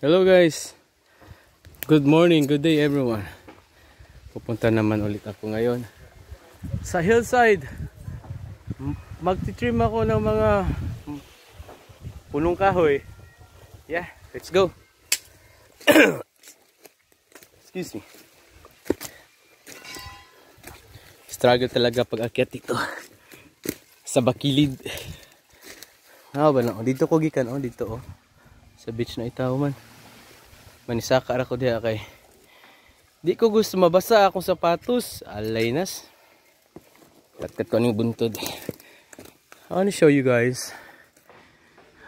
Hello guys. Good morning, good day everyone. Pupunta naman ulit ako ngayon sa hillside. Magti-trim ako ng mga punong kahoy. Yeah, let's go. Excuse me. Struggle talaga pag akyat dito sa bakilid. Ba na? Dito ko gikan dito sa beach na itaw man. Manisaka ra ko diha kay di ko gusto mabasa akong sapatos. Alay nas. Katkat ko ning buntod. I want to show you guys.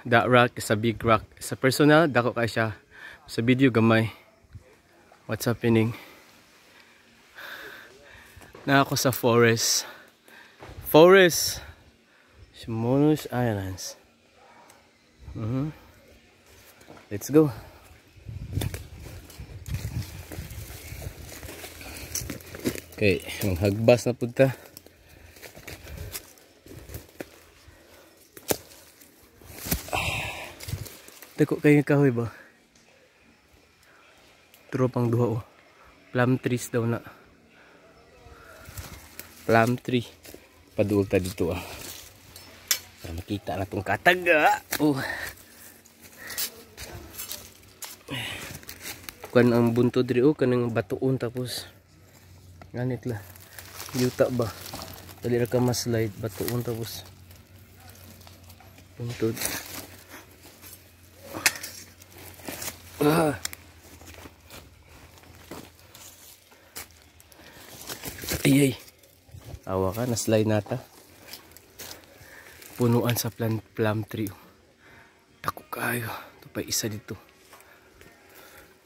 That rock is a big rock. Sa personal, dako kay siya. Sa video gamay. What's happening? Na ako sa forest. Simonos Islands. Let's go. Okay, maghagbas na punta. Dako kayo kahoy ba? Tropang duha Plum trees daw na. Plum tree. Padulta dito para makita na tong kataga. Kuan ang bunto diri kanang batuon tapos ganit la. Yuta ba? Dali ra ka ma-slide batuon tapos buntod. Ay. Awa ka, na-slide nata. Punuan sa plum tree. Tako kayo. Ito pa isa dito.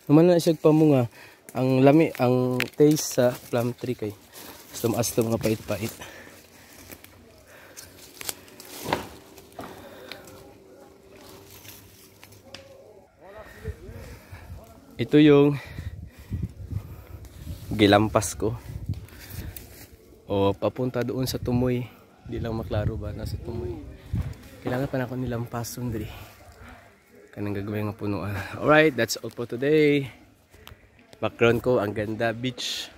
Naman na siya pamunga. Ang lami, ang taste sa plum tree kay astom nga pait-pait. Ito yung gilampas ko. O papunta doon sa Tumoy. Hindi lang maklaro ba nasa Tumoy. Kailangan pa na ako nilampason diri. Kanang gagawin nga punuan. Alright, that's all for today. Background ko ang ganda beach.